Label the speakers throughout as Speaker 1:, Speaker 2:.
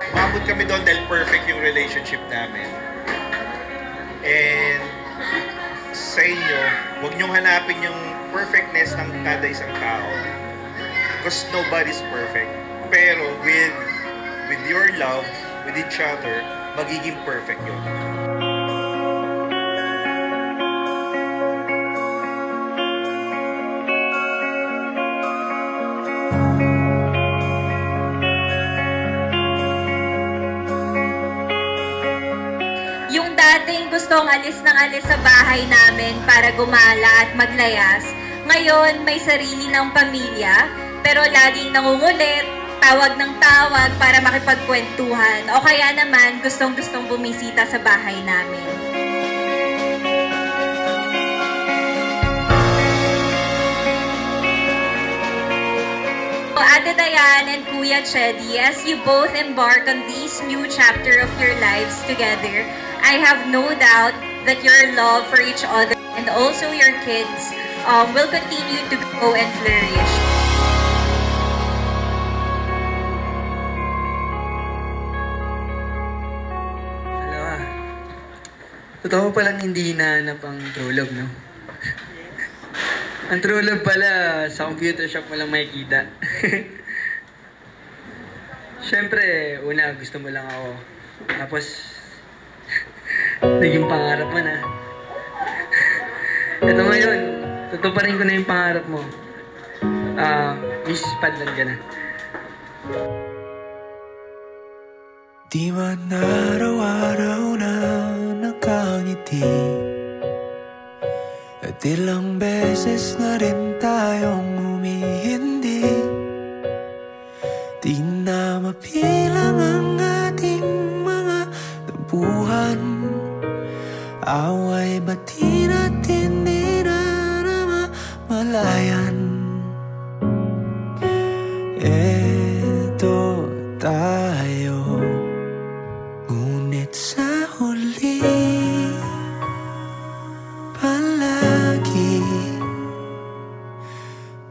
Speaker 1: Umabot kami doon dahil perfect yung relationship namin. And sa inyo, huwag niyong hanapin yung perfectness ng kada isang tao. Because nobody's perfect. Pero with your love, with each other, magiging perfect yun.
Speaker 2: Yung dating gustong alis sa bahay namin para gumala at maglayas, ngayon may sarili ng pamilya, pero laging nangungulit, tawag ng tawag para makipagkwentuhan, o kaya naman gustong-gustong bumisita sa bahay namin. Ate Dayan and Kuya Chedi, as you both embark on this new chapter of your lives together, I have no doubt that your love for each other and also your kids will continue to grow and flourish.
Speaker 3: Alam totoo palang hindi hinahanap ang true love, no? Ang true love pala, sa computer shop mo lang makikita. Siyempre, una, gusto mo lang ako. Tapos, naging pangarap mo na. Ito ngayon, tutuparin ko na yung pangarap mo. Mrs. Padlan ka na.
Speaker 4: Di man araw-araw na nakangiti, at ilang beses na rin tayong humihindi. Di na mapilang ang ating mga tampuhan, away bati natin di na malayan. Eto tayo, ngunit sa huli palagi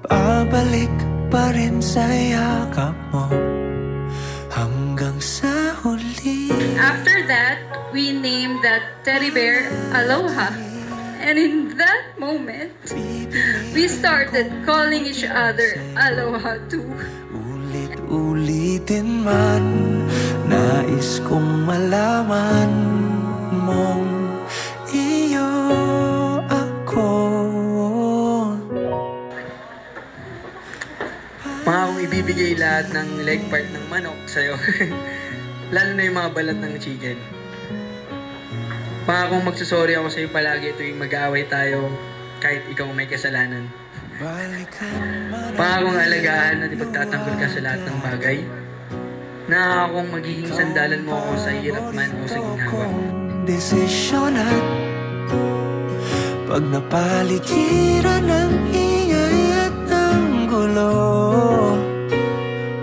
Speaker 4: babalik pa rin sa yakap mo hanggang sa huli.
Speaker 2: After that, we named that teddy bear Aloha. And in that moment, we started calling each other Aloha too.
Speaker 4: Ulit-ulitin man, nais kong malaman mong iyo ako.
Speaker 3: Pangakong ibibigay lahat ng leg part ng manok sa'yo. Lalo na yung mga balat ng chicken. Pangakong magsusorry ako sa'yo palagi tuwing mag-aaway tayo kahit ikaw may kasalanan. Pangakong alagaan at ipagtatanggol ka sa lahat ng bagay. Nangakong magiging sandalan mo ako sa hirap man o sa ginhawa.
Speaker 4: Desisyon at pag napaligiran ng ingay at ng gulo,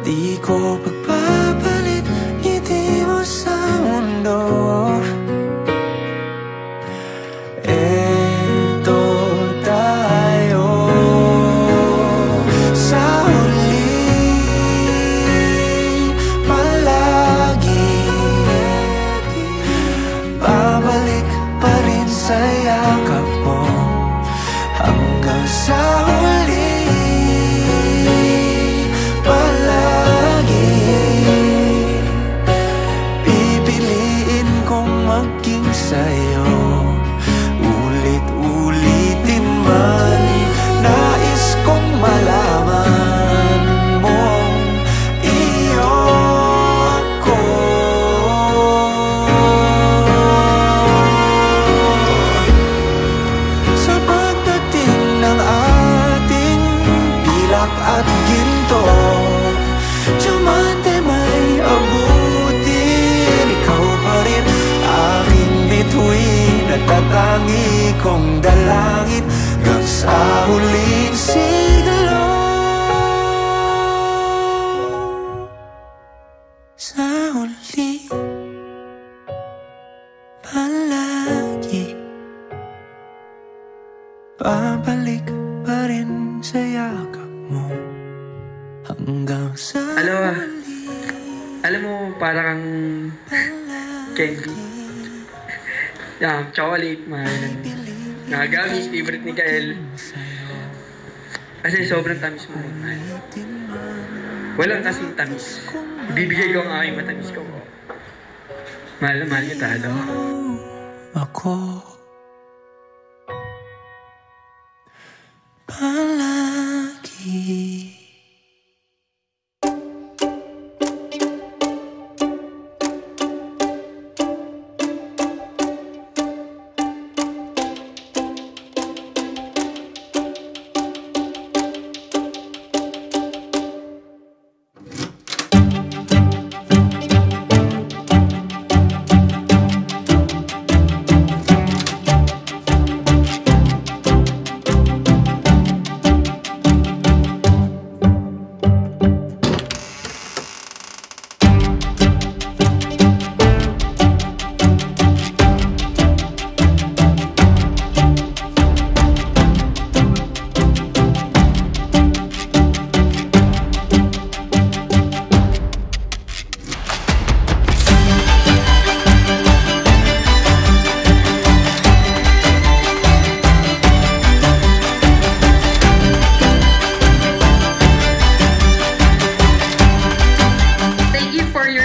Speaker 4: di ko pagpapalit ngiti mo sa mundo. Eto tayo sa huli palagi, babalik pa rin sa yakap mo hanggang sa huli palagi. Pipiliin kong maging sa'yo, ulit-ulitin man, nais kong malaman mong iyo ako. Sa pagdating ng ating pilak at ginto, diamante may abutin, ikaw pa rin aking bituin. tangi kong dalangin hanggang sa huling siglo. Sa huli palagi babalik pa rin sa yakap mo hanggang sa
Speaker 3: Alam mo, parang candy. Chocolate, mahal. Nagamis, favorite ni Kael. Kasi sobrang tamis mo, mahal. Walang kasing tamis. Ibibigay ko ang aking matamis ko. Mahal na mahal kita, alam mo.
Speaker 4: Ako palagi.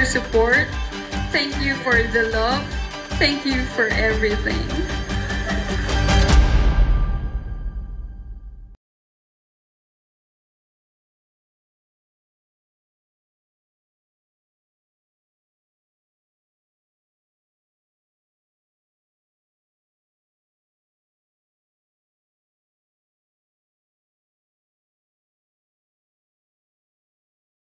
Speaker 5: Support. Thank you for the love. Thank you for everything.